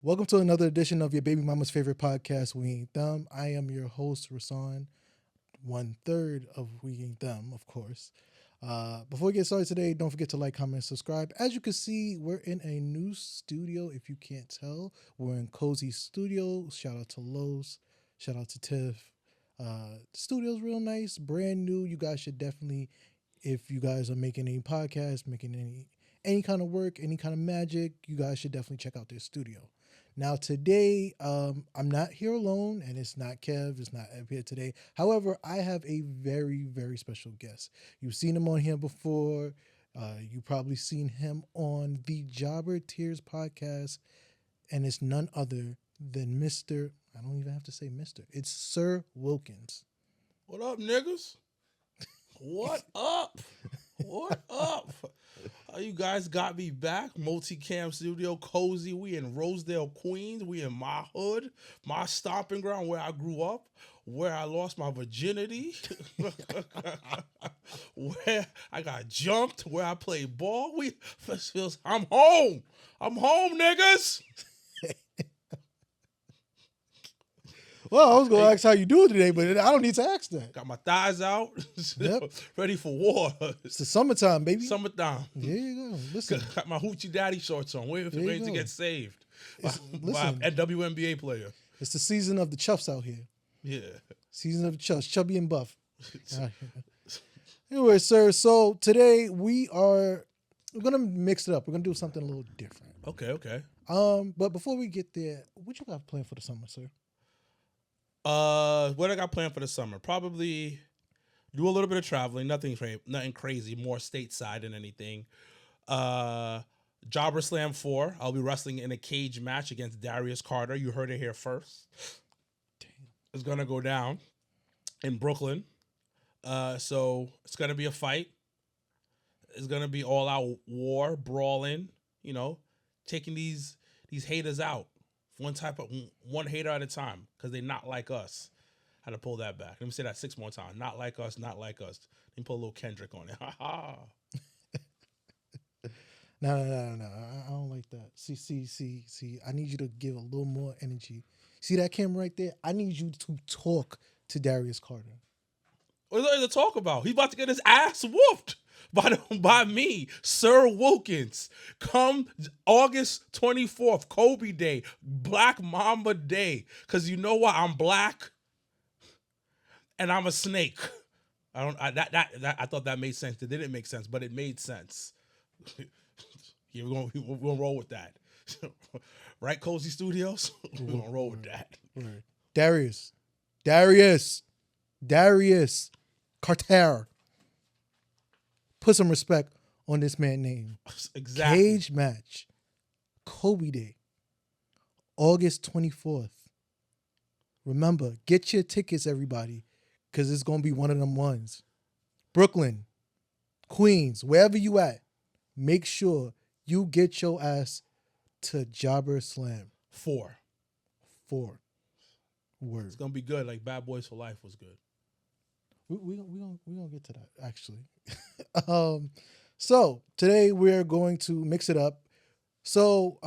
Welcome to another edition of your baby mama's favorite podcast, We Ain't Them. I am your host, Rasan, one third of We Ain't Them, of course. Before we get started today, don't forget to like, comment, and subscribe. As you can see, we're in a new studio. If you can't tell, we're in Cozy Studio. Shout out to Los. Shout out to Tiff. The studio's real nice, brand new. You guys should definitely, if you guys are making any podcasts, making any kind of work, any kind of magic, you guys should definitely check out their studio. Now today, I'm not here alone, and it's not Kev, it's not Ev here today. However, I have a very, very special guest. You've seen him on here before. You probably seen him on the Jobber Tears podcast, and it's none other than Mr. I don't even have to say Mr. It's Sir Wilkins. What up, niggas? What up? What up? You guys got me back. Multicam Studio, Cozy. We in Rosedale, Queens. We in my hood, my stomping ground where I grew up, where I lost my virginity, where I got jumped, where I played ball. I'm home. I'm home, niggas. Well, I was going to ask how you doing today, but I don't need to ask that. Got my thighs out. Yep. Ready for war. It's the summertime, baby. Summertime. There you go. Listen. Got my hoochie daddy shorts on. Waiting to get saved by Listen. a WNBA player. It's the season of the chuffs out here. Yeah. Season of the chuffs, chubby and buff. Anyway, sir, so today we're gonna mix it up. We're gonna do something a little different. Okay. But before we get there, what you got planned for the summer, sir? What I got planned for the summer? Probably do a little bit of traveling. Nothing crazy. More stateside than anything. Jobber Slam 4. I'll be wrestling in a cage match against Darius Carter. You heard it here first. Damn. It's gonna go down in Brooklyn. So it's gonna be a fight. It's gonna be all out war, brawling. You know, taking these haters out. One hater at a time, because they not like us. How to pull that back? Let me say that 6 more times. Not like us, not like us. Let me put a little Kendrick on it. Ha ha. No. I don't like that. See. I need you to give a little more energy. See that camera right there? I need you to talk to Darius Carter. What's there to talk about? He's about to get his ass whooped by me, Sir Wilkins. Come August 24th, Kobe Day, Black Mamba Day. Because you know what? I'm black and I'm a snake. I thought that made sense. It didn't make sense, but it made sense. Yeah, we're gonna roll with that. Right, Cozy Studios? We're gonna roll with that. Right. Darius Carter. Put some respect on this man's name. Exactly. Cage match. Kobe Day. August 24th. Remember, get your tickets, everybody, because it's going to be one of them ones. Brooklyn, Queens, wherever you at, make sure you get your ass to Jobber Slam 4. 4. Word. It's gonna be good. Like Bad Boys for Life was good. We gonna get to that actually. So today we're going to mix it up. So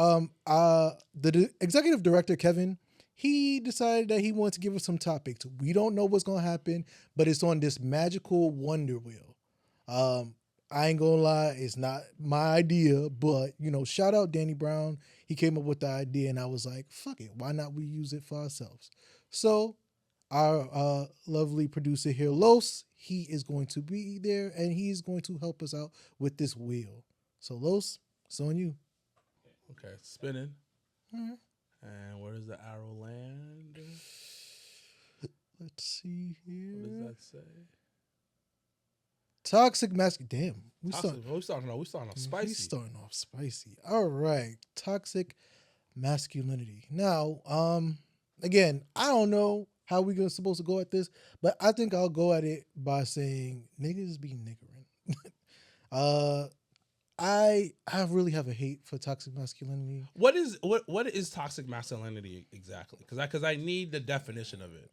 the executive director Kevin, he decided that he wanted to give us some topics. We don't know what's gonna happen, but it's on this magical wonder wheel. I ain't gonna lie, it's not my idea, but shout out Danny Brown. He came up with the idea, and I was like, fuck it, why not we use it for ourselves? So our lovely producer here, Los, he is going to be there, and he's going to help us out with this wheel. So Los, it's on you. Okay, spinning. All right. And where does the arrow land? Let's see here. What does that say? Toxic masculinity. Damn. We starting off spicy. We starting off spicy. All right. Toxic masculinity. Now, again, I don't know how we're supposed to go at this, but I think I'll go at it by saying niggas be niggering. I really have a hate for toxic masculinity. What is toxic masculinity exactly? Because I need the definition of it.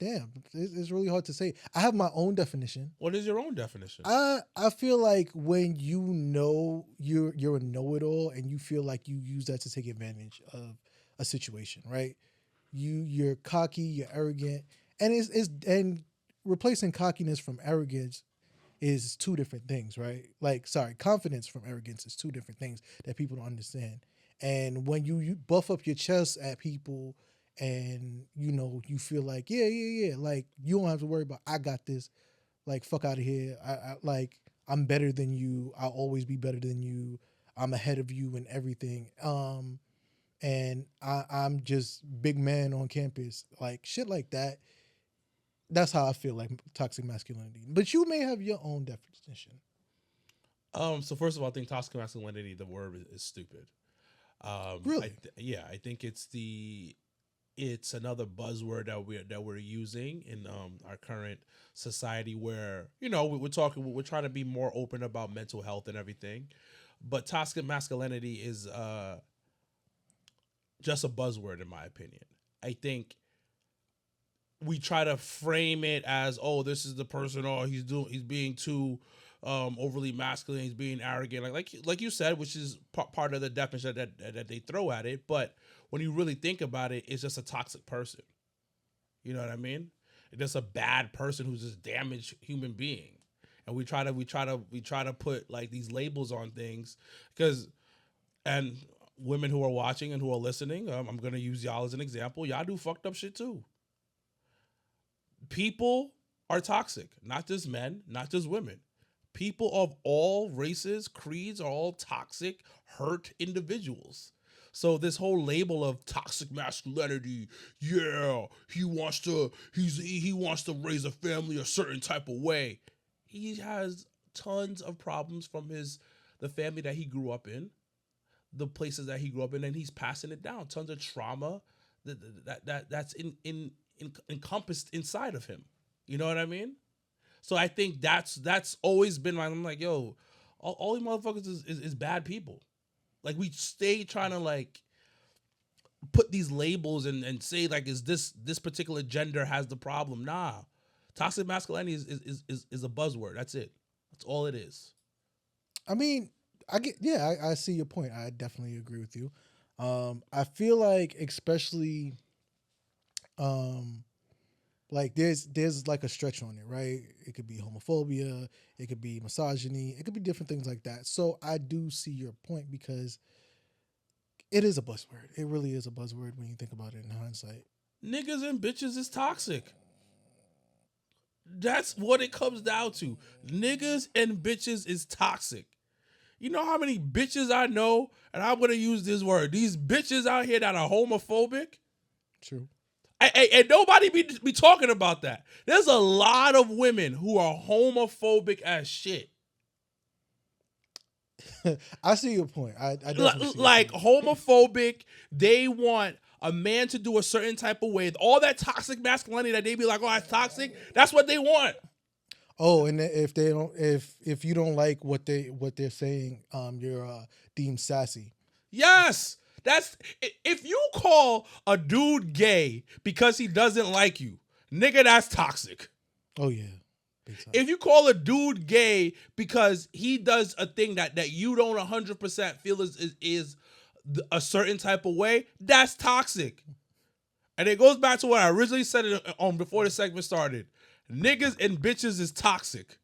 damn, it's really hard to say. I have my own definition. What is your own definition? I feel like when you know you're a know-it-all and you feel like you use that to take advantage of a situation, right? You're cocky, you're arrogant, and and replacing cockiness from arrogance is two different things, right? Like, sorry, confidence from arrogance is two different things that people don't understand. And when you buff up your chest at people and you feel like yeah, like you don't have to worry about I got this, like fuck out of here. I'm better than you. I'll always be better than you. I'm ahead of you and everything. And I'm just big man on campus, like shit like that. That's how I feel like toxic masculinity. But you may have your own definition. So first of all, I think toxic masculinity, the word is stupid. Really? I think it's another buzzword that we're using in our current society, where we're trying to be more open about mental health and everything, but toxic masculinity is just a buzzword in my opinion. I think we try to frame it as, oh, this is the person, or he's being too overly masculine, he's being arrogant, like you said, which is part of the definition that they throw at it. But when you really think about it, it's just a toxic person. You know what I mean? It's just a bad person who's just damaged human being. And we try to put like these labels on things and women who are watching and who are listening, I'm gonna use y'all as an example. Y'all do fucked up shit too. People are toxic, not just men, not just women. People of all races, creeds are all toxic, hurt individuals. So this whole label of toxic masculinity, yeah, he wants to raise a family a certain type of way. He has tons of problems from the family that he grew up in, the places that he grew up in, and he's passing it down. Tons of trauma that's encompassed inside of him. You know what I mean? So I think that's always been I'm like, yo, all these motherfuckers is bad people. Like, we stay trying to like put these labels and say like, is this particular gender has the problem? Nah. Toxic masculinity is a buzzword. That's it. That's all it is. I mean, I see your point. I definitely agree with you. I feel like especially like there's like a stretch on it, right? It could be homophobia, it could be misogyny, it could be different things like that. So I do see your point because it is a buzzword. It really is a buzzword when you think about it in hindsight. Niggas and bitches is toxic. That's what it comes down to. Niggas and bitches is toxic. You know how many bitches I know, and I'm gonna use this word, these bitches out here that are homophobic? True. And nobody be talking about that. There's a lot of women who are homophobic as shit. I see your point. I definitely see like your point. homophobic. They want a man to do a certain type of way. All that toxic masculinity that they be like, oh, that's toxic. That's what they want. Oh, and if you don't like what they're saying, you're deemed sassy. Yes. That's if you call a dude gay because he doesn't like you, nigga, that's toxic. Oh yeah. If you call a dude gay because he does a thing that you don't 100% feel is a certain type of way, that's toxic. And it goes back to what I originally said on before the segment started. Niggas and bitches is toxic.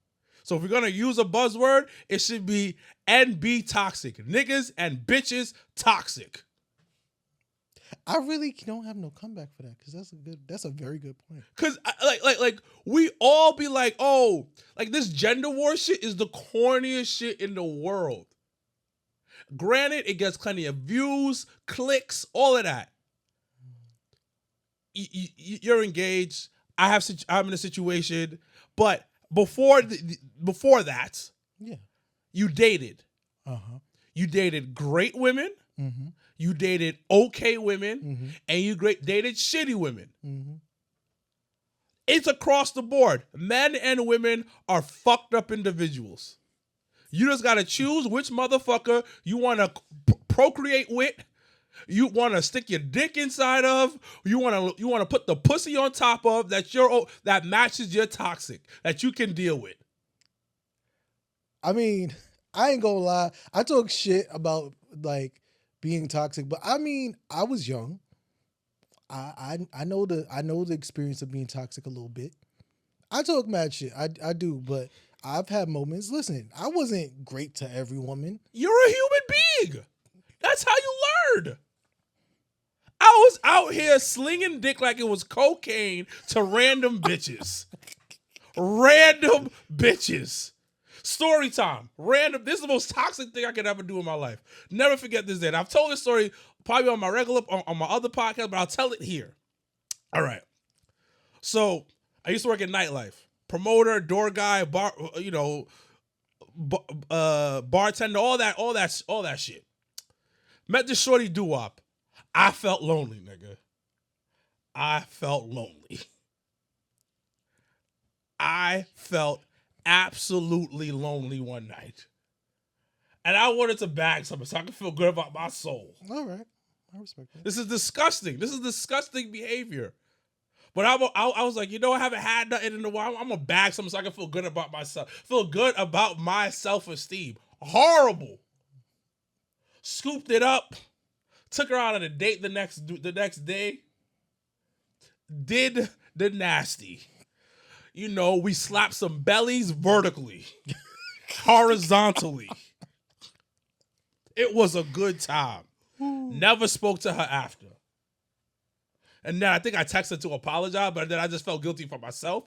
So if we're going to use a buzzword, it should be NB toxic. Niggas and bitches toxic. I really don't have no comeback for that because that's a very good point. Because like we all be like, oh, like this gender war shit is the corniest shit in the world. Granted, it gets plenty of views, clicks, all of that. You're engaged. I'm in a situation, but before that, yeah, you dated. Uh-huh. You dated great women. Mm-hmm. You dated okay women, mm-hmm. and you dated shitty women. Mm-hmm. It's across the board. Men and women are fucked up individuals. You just gotta choose which motherfucker you want to procreate with, you want to stick your dick inside of, you want to put the pussy on top of that matches your toxic that you can deal with. I mean, I ain't gonna lie. I talk shit about like being toxic, but I mean, I was young. I know the experience of being toxic a little bit. I talk mad shit. I do, but I've had moments. Listen, I wasn't great to every woman. You're a human being. That's how you learn. I was out here slinging dick like it was cocaine to random bitches. Random bitches. Story time. Random. This is the most toxic thing I could ever do in my life. Never forget this day. And I've told this story probably on my on my other podcast, but I'll tell it here. All right. So I used to work in nightlife. Promoter, door guy, bartender, all that shit. Met this shorty doo-wop. I felt lonely, nigga. I felt lonely. I felt absolutely lonely one night. And I wanted to bag something so I could feel good about my soul. All right, I respect that. This is disgusting. This is disgusting behavior. But I was like, I haven't had nothing in a while. I'm going to bag something so I can feel good about myself. Feel good about my self-esteem. Horrible. Scooped it up. Took her out on a date the next day. Did the nasty. We slapped some bellies vertically. Horizontally. It was a good time. Never spoke to her after. And then I think I texted her to apologize, but then I just felt guilty for myself.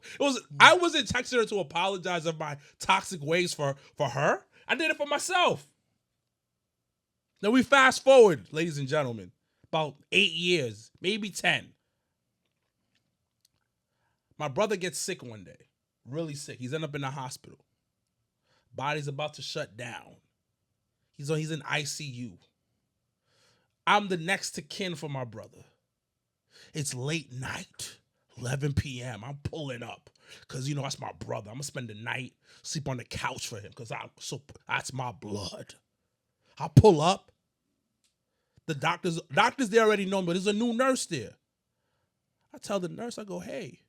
I wasn't texting her to apologize of my toxic ways for her. I did it for myself. Then we fast forward, ladies and gentlemen, about 8 years, maybe 10. My brother gets sick one day, really sick. He's ended up in the hospital. Body's about to shut down. He's in ICU. I'm the next to kin for my brother. It's late night, 11 p.m. I'm pulling up because, that's my brother. I'm going to spend the night, sleep on the couch for him because that's my blood. I pull up. The doctors, they already know me, but there's a new nurse there. I tell the nurse, I go, hey,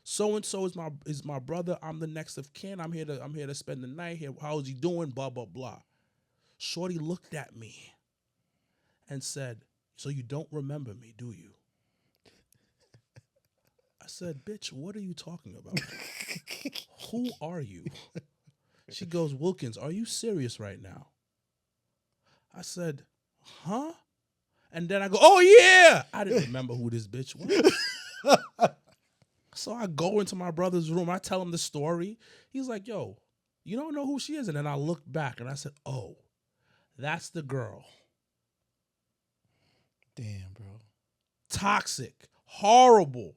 so-and-so is my brother. I'm the next of kin. I'm here to spend the night here. How is he doing? Blah, blah, blah. Shorty looked at me and said, so you don't remember me, do you? I said, bitch, what are you talking about? Who are you? She goes, Wilkins, are you serious right now? I said, huh? And then I go, oh yeah! I didn't remember who this bitch was. So I go into my brother's room. I tell him the story. He's like, yo, you don't know who she is? And then I looked back and I said, oh, that's the girl. Damn, bro. Toxic. Horrible.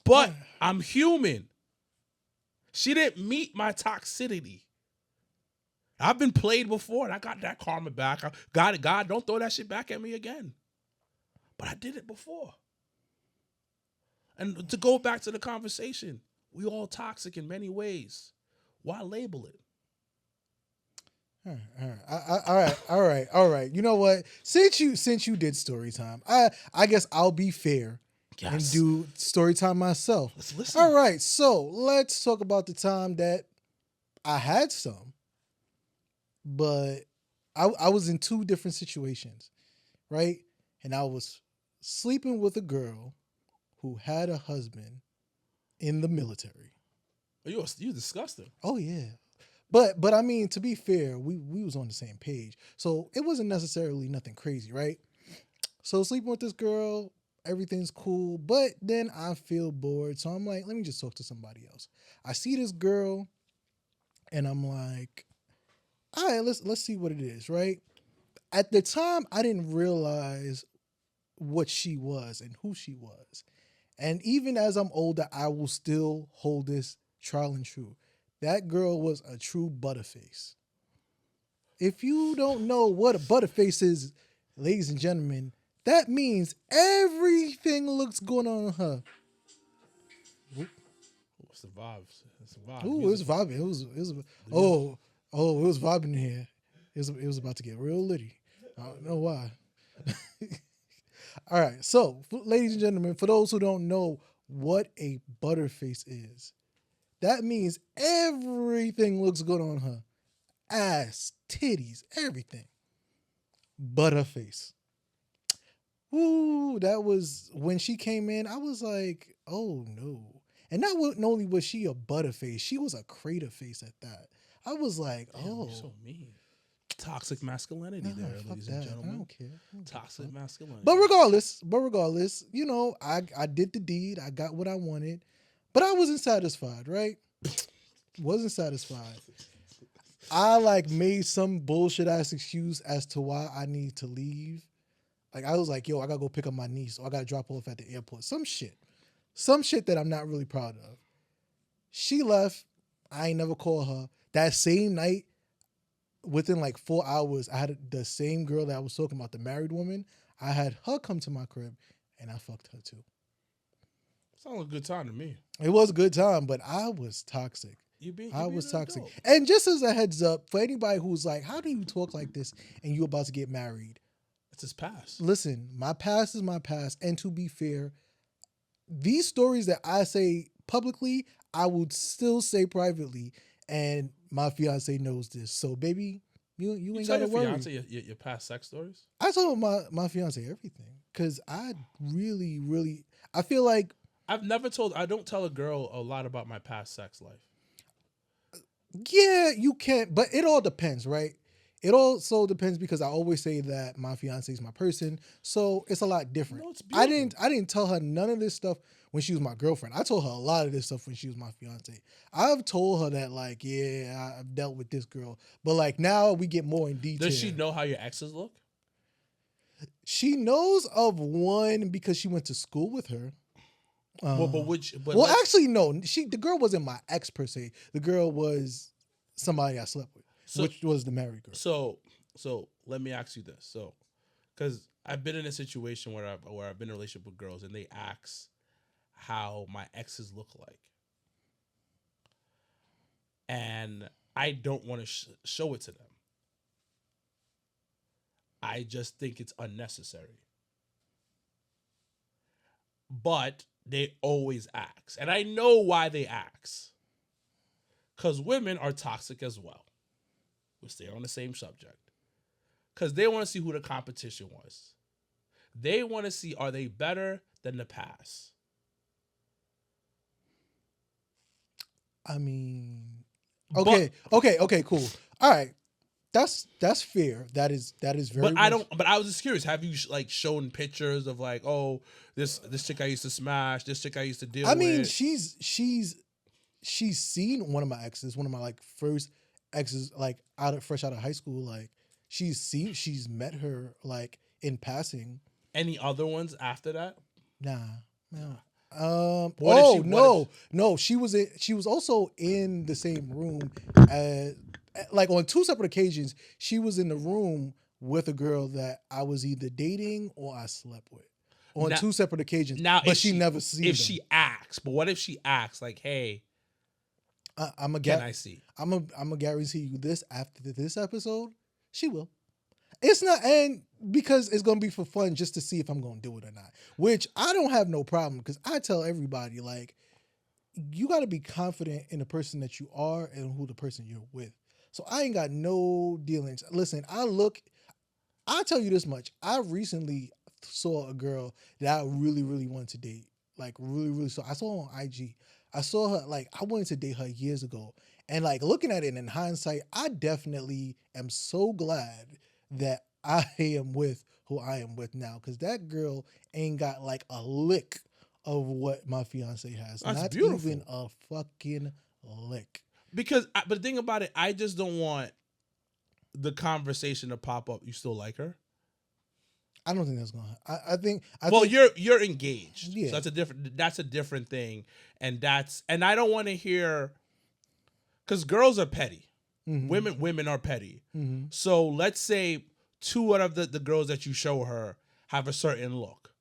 But I'm human. She didn't meet my toxicity. I've been played before and I got that karma back. God, don't throw that shit back at me again. But I did it before. And to go back to the conversation, we all toxic in many ways. Why label it? All right. You know what? Since you did story time, I guess I'll be fair and do story time myself. Let's listen. All right, so let's talk about the time that I had some, but I was in two different situations, right? And I was sleeping with a girl who had a husband in the military. You disgusting. Oh yeah. But I mean, to be fair, we was on the same page. So it wasn't necessarily nothing crazy, right? So sleeping with this girl, everything's cool, but then I feel bored. So I'm like, let me just talk to somebody else. I see this girl and I'm like, all right, let's see what it is, right? At the time, I didn't realize what she was and who she was. And even as I'm older, I will still hold this trial and true. That girl was a true butterface. If you don't know what a butterface is, ladies and gentlemen, that means everything looks good on her. What's the vibes? It's a vibe. Ooh, it was vibing. It was it was vibing in here. It was about to get real litty. I don't know why. All right. So, ladies and gentlemen, for those who don't know what a butterface is, that means everything looks good on her. Ass, titties, everything. Butterface. Ooh, that was when she came in. I was like, oh no. And not only was she a butterface, she was a crater face at that. I was like, Damn, oh, you're so mean. Toxic masculinity nah, there, fuck ladies that. and I gentlemen. don't care. I don't give a Toxic fuck. masculinity. But regardless, you know, I did the deed. I got what I wanted, but I wasn't satisfied. Right? Wasn't satisfied. I like made some bullshit ass excuse as to why I need to leave. Like I was like, yo, I gotta go pick up my niece, or I gotta drop her off at the airport. Some shit that I'm not really proud of. She left. I ain't never called her. That same night, within like 4 hours, I had the same girl that I was talking about, the married woman. I had her come to my crib, and I fucked her too. Sounds like a good time to me. It was a good time, but I was toxic. I Was toxic. And just as a heads up, for anybody who's like, how do you talk like this and you about to get married? It's his past. Listen, my past is my past. And to be fair, these stories that I say publicly, I would still say privately. And my fiance knows this. So, baby, you ain't got to worry. Your past sex stories? I told my fiance everything. Because I really, I feel like. I don't tell a girl a lot about my past sex life. Yeah, you can't, but it all depends, right? It also depends because I always say that my fiance is my person, so it's a lot different. No, it's I beautiful. didn't tell her none of this stuff when she was my girlfriend. I told her a lot of this stuff when she was my fiance. I've told her that like, yeah, I've dealt with this girl, but like now we get more in detail. Does she know how your exes look? She knows of one because she went to school with her. Actually, no. The girl wasn't my ex per se. The girl was somebody I slept with, which was the married girl. So let me ask you this. So, because I've been in a situation where I've been in a relationship with girls and they ask how my exes look like, and I don't want to show it to them. I just think it's unnecessary. But they always ask. And I know why they ask. Because women are toxic as well. We'll stay on the same subject. Because they want to see who the competition was. They want to see, are they better than the past? I mean, okay, cool. All right. That's fair. That is very. But I was just curious. Have you like shown pictures of like, oh, this chick I used to smash, this chick I used to deal with? I mean, she's seen one of my exes, one of my like first exes, like fresh out of high school. Like she's met her like in passing. Any other ones after that? Nah. No. She was also in the same room as. Like on two separate occasions, she was in the room with a girl that I was either dating or I slept with. On two separate occasions. But she never seen them. She asks, but what if she asks, like, "Hey, can I see?" I'm gonna guarantee you this after this episode, she will. It's not, and because it's gonna be for fun, just to see if I'm gonna do it or not. Which I don't have no problem because I tell everybody like, you got to be confident in the person that you are and who the person you're with. So I ain't got no dealings. Listen, I'll tell you this much. I recently saw a girl that I really, really wanted to date. Like really, really saw. I saw her on IG. I saw her, like, I wanted to date her years ago. And like looking at it in hindsight, I definitely am so glad that I am with who I am with now. Cause that girl ain't got like a lick of what my fiance has. That's Not beautiful. even a fucking lick. But the thing about it, I just don't want the conversation to pop up. You still like her? I don't think that's gonna. I think. You're engaged. Yeah. So that's a different thing, and I don't want to hear, because girls are petty. Mm-hmm. Women are petty. Mm-hmm. So let's say two out of the girls that you show her have a certain look,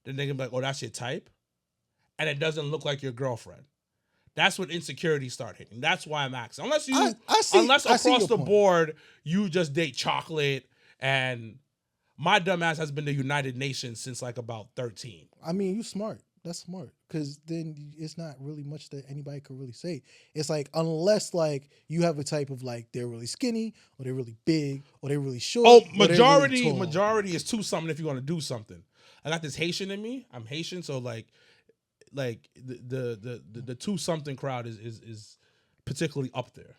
then they can be like, "Oh, that's your type," and it doesn't look like your girlfriend. That's when insecurities start hitting. That's why I'm asking. Unless across the board you just date chocolate And my dumb ass has been the United Nations since like about 13. I mean, you smart. That's smart. Because then it's not really much that anybody could really say. It's like, unless like you have a type of like they're really skinny or they're really big or they're really short. Oh, or they're really tall. majority is two something if you want to do something. I got this Haitian in me. I'm Haitian, so like the two something crowd is particularly up there.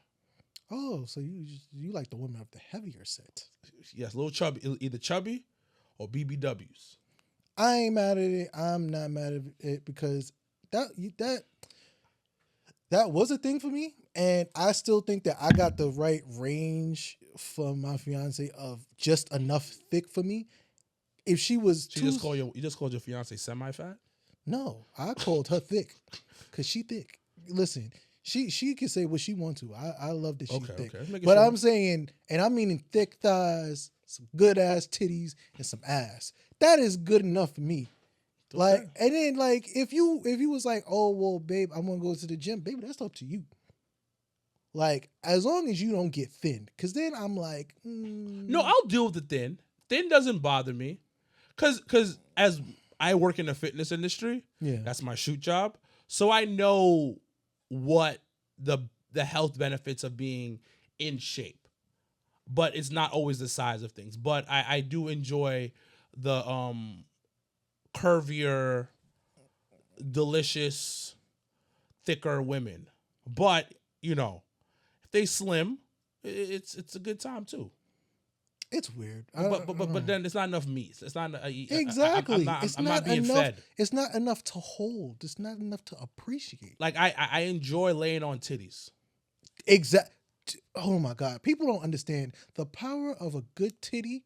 Oh, so you like the women of the heavier set. Yes, little chubby, either chubby or BBWs. I ain't mad at it. I'm not mad at it because that was a thing for me, and I still think that I got the right range for my fiance of just enough thick for me. If she was You just called your fiance semi-fat? no, I called her thick because she thick. Listen, she can say what she want to. I love that she's thick, but I'm saying, and I'm meaning thick thighs, some good ass titties, and some ass. That is good enough for me. Okay. Like, and then like if you was like, oh well, babe, I want to go to the gym, baby, that's up to you. Like, as long as you don't get thin, because then I'm like, no, I'll deal with the thin. Thin doesn't bother me, cause as I work in the fitness industry, that's my shoot job, so I know what the health benefits of being in shape, but it's not always the size of things. But I do enjoy the curvier, delicious, thicker women. But you know, if they slim, it's a good time too. It's weird, but then it's not enough meat. It's not exactly. I'm not being enough, fed. It's not enough to hold. It's not enough to appreciate. Like I enjoy laying on titties. Exact. Oh my God, people don't understand the power of a good titty.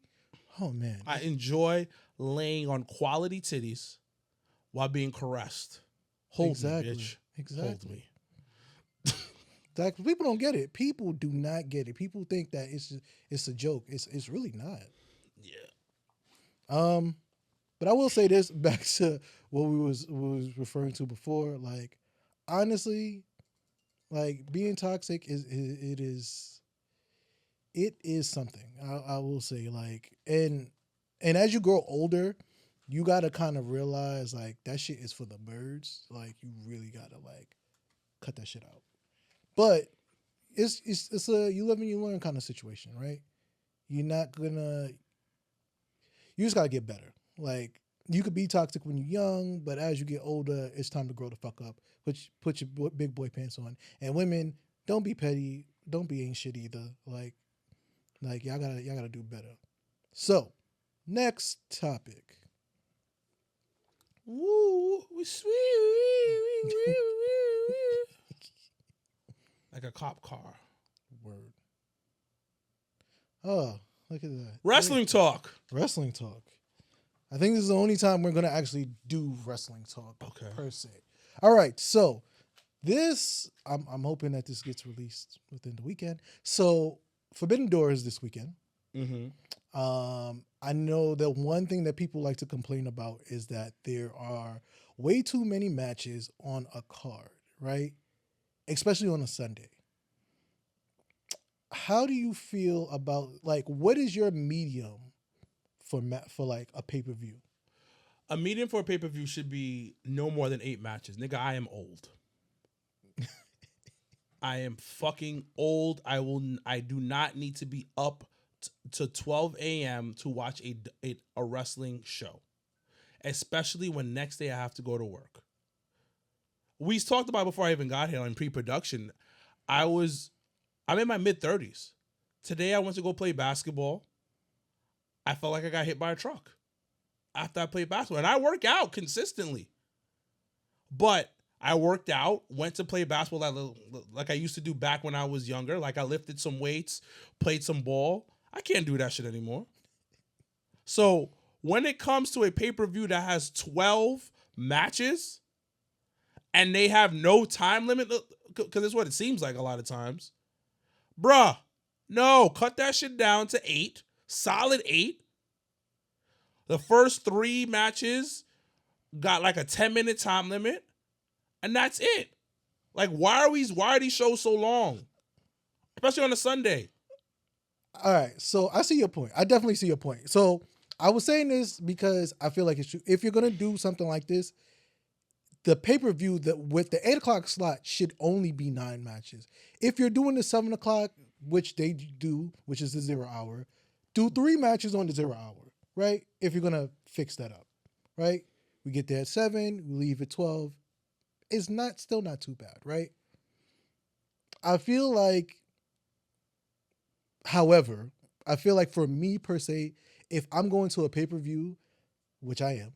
Oh man, I enjoy laying on quality titties while being caressed. Hold me, bitch. Exactly. Hold me. Exactly. People don't get it. People do not get it. People think that it's a joke. It's really not. Yeah. But I will say this back to what we was referring to before. Like, honestly, like being toxic is something. I will say, like, and as you grow older, you gotta kind of realize like that shit is for the birds. Like, you really gotta like cut that shit out. But it's a you live and you learn kind of situation, right? You're not gonna. You just gotta get better. Like, you could be toxic when you're young, but as you get older, it's time to grow the fuck up. Put your big boy pants on. And women, don't be petty. Don't be ain't shit either. Like y'all gotta do better. So, next topic. Woo, we sweet. Like a cop car. Word. Oh, look at that. Wrestling talk. Wrestling talk. I think this is the only time we're gonna actually do wrestling talk, per se. All right, so this I'm hoping that this gets released within the weekend. So Forbidden Door is this weekend. Mm-hmm. I know that one thing that people like to complain about is that there are way too many matches on a card, right? Especially on a Sunday. How do you feel about, like, what is your medium for like a pay-per-view? A medium for a pay-per-view should be no more than 8 matches. Nigga, I am old. I am fucking old. I do not need to be up to 12 a.m. to watch a wrestling show. Especially when next day I have to go to work. We talked about it before I even got here in pre-production. I'm in my mid-30s. Today I went to go play basketball. I felt like I got hit by a truck after I played basketball. And I work out consistently. But I worked out, went to play basketball like I used to do back when I was younger. Like, I lifted some weights, played some ball. I can't do that shit anymore. So when it comes to a pay-per-view that has 12 matches and they have no time limit, because it's what it seems like a lot of times, bruh, no, cut that shit down to 8, solid 8. The first 3 matches got like a 10-minute time limit, and that's it. Like, why are these shows so long? Especially on a Sunday. All right, so I see your point. I definitely see your point. So I was saying this because I feel like it's true. If you're gonna do something like this, the pay-per-view that with the 8 o'clock slot should only be 9 matches. If you're doing the 7 o'clock, which they do, which is the 0 hour, do 3 matches on the 0 hour, right? If you're gonna fix that up, right? We get there at 7, we leave at 12. It's still not too bad, right? I feel like, however, I feel like for me per se, if I'm going to a pay-per-view, which I am,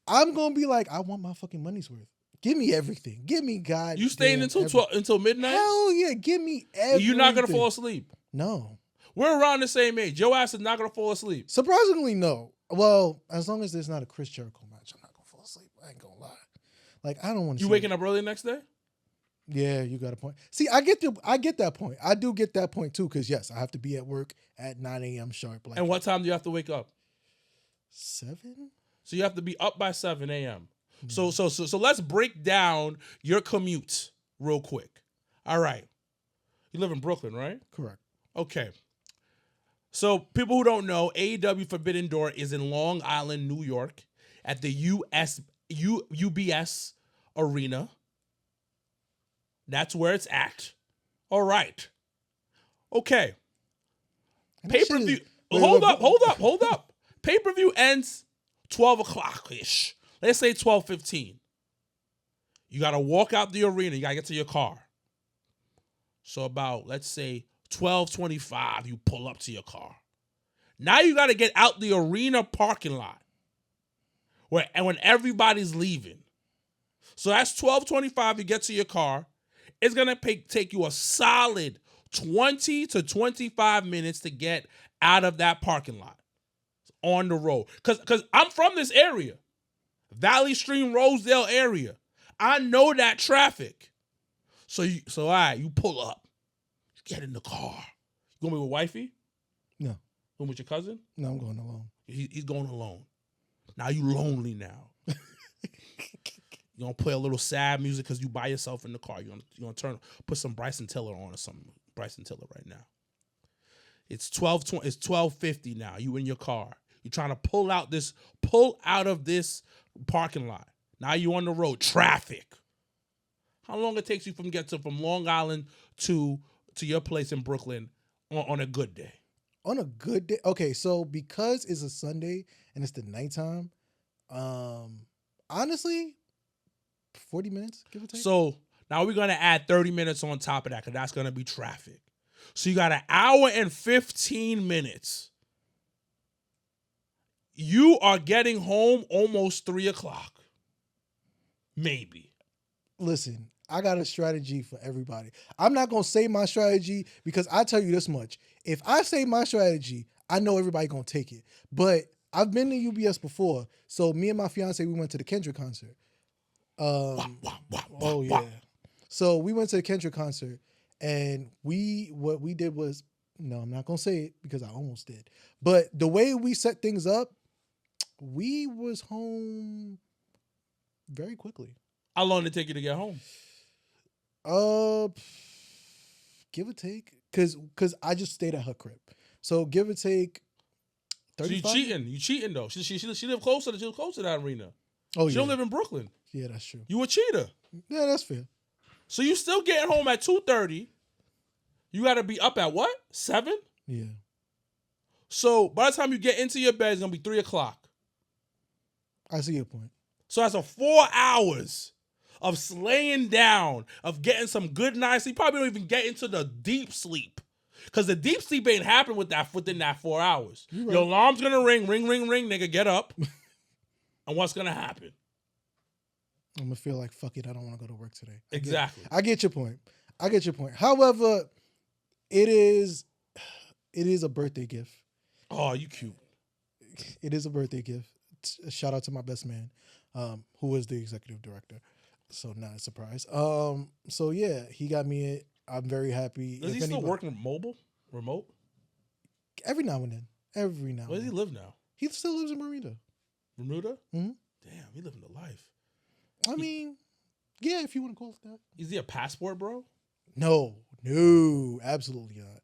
I'm gonna be like, I want my fucking money's worth. Give me everything. Give me God. You staying until 12 until midnight? Hell yeah, give me everything. You're not gonna fall asleep. No. We're around the same age. Your ass is not gonna fall asleep. Surprisingly, no. Well, as long as there's not a Chris Jericho match, I'm not gonna fall asleep. I ain't gonna lie. Like, I don't want to. You waking up early the next day? Yeah, you got a point. See, I get that point. I do get that point too, because yes, I have to be at work at 9 a.m. sharp. Like, And what time do you have to wake up? 7? So you have to be up by 7 a.m. So let's break down your commute real quick. All right. You live in Brooklyn, right? Correct. Okay. So people who don't know, AEW Forbidden Door is in Long Island, New York, at the UBS Arena. That's where it's at. All right. Okay. Pay-per-view. Hold up. Pay-per-view ends 12 o'clock-ish. Let's say 12:15. You got to walk out the arena. You got to get to your car. So about, let's say, 12:25, you pull up to your car. Now you got to get out the arena parking lot when everybody's leaving. So that's 12:25, you get to your car. It's going to take you a solid 20 to 25 minutes to get out of that parking lot on the road. Because I'm from this area. Valley Stream, Rosedale area. I know that traffic. So all right, you pull up. Get in the car. You going to be with wifey? No. Going with your cousin? No, I'm going alone. He's going alone. Now you lonely now. You're going to play a little sad music because you by yourself in the car. You're going to put some Bryson Tiller on or something. Bryson Tiller right now. It's 12:50 now. You in your car. You're trying to pull out of this parking lot. Now you on the road. Traffic. How long it takes you from Long Island to your place in Brooklyn on a good day? On a good day. Okay, so because it's a Sunday and it's the nighttime, honestly, 40 minutes, give or take. So now we're going to add 30 minutes on top of that because that's going to be traffic. So you got an hour and 15 minutes. You are getting home almost 3 o'clock. Maybe. Listen, I got a strategy for everybody. I'm not going to say my strategy because I tell you this much. If I say my strategy, I know everybody going to take it. But I've been to UBS before. So me and my fiance, we went to the Kendrick concert. Oh, yeah. So we went to the Kendrick concert and what we did was, no, I'm not going to say it because I almost did. But the way we set things up, we was home very quickly. How long did it take you to get home? Give or take, because I just stayed at her crib. So give or take 35. So you cheating though. She lived closer to that arena. Oh, she don't live in Brooklyn. Yeah, that's true. You a cheater. Yeah, that's fair. So you still getting home at 2:30. You got to be up at what? 7? Yeah. So by the time you get into your bed, it's gonna be 3 o'clock. I see your point. So that's 4 hours of slaying down, of getting some good night sleep. Probably don't even get into the deep sleep. Because the deep sleep ain't happening within that 4 hours. Right. Your alarm's going to ring, nigga, get up. And what's going to happen? I'm going to feel like, fuck it, I don't want to go to work today. Exactly. I get your point. However, it is a birthday gift. Oh, you cute. It is a birthday gift. Shout out to my best man, who is the executive director. So not a surprise. So yeah, he got me it. I'm very happy. Does he still work remote? Every now and then. Where does he live now? He still lives in Bermuda. Bermuda? Mm-hmm. Damn, he living the life. I mean, yeah, if you want to call it that. Is he a passport, bro? No, absolutely not.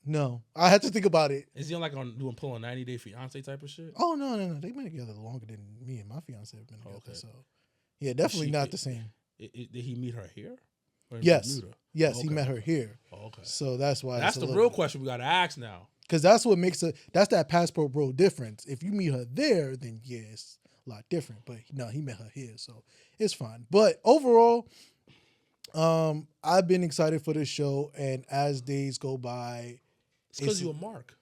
No, I had to think about it. Is he on like on doing pulling 90 Day Fiance type of shit? Oh no, they've been together longer than me and my fiance have been together. Okay. So yeah, definitely not the same. Did he meet her here? Or in Yes, Bermuda? yes, Oh, he okay. met her here. Oh, okay. So that's why That's the real question we got to ask now. Because that's what makes it. That's that passport bro difference. If you meet her there, then yeah, it's a lot different. But no, he met her here, so it's fine. But overall, I've been excited for this show, and as days go by, It's because you a mark.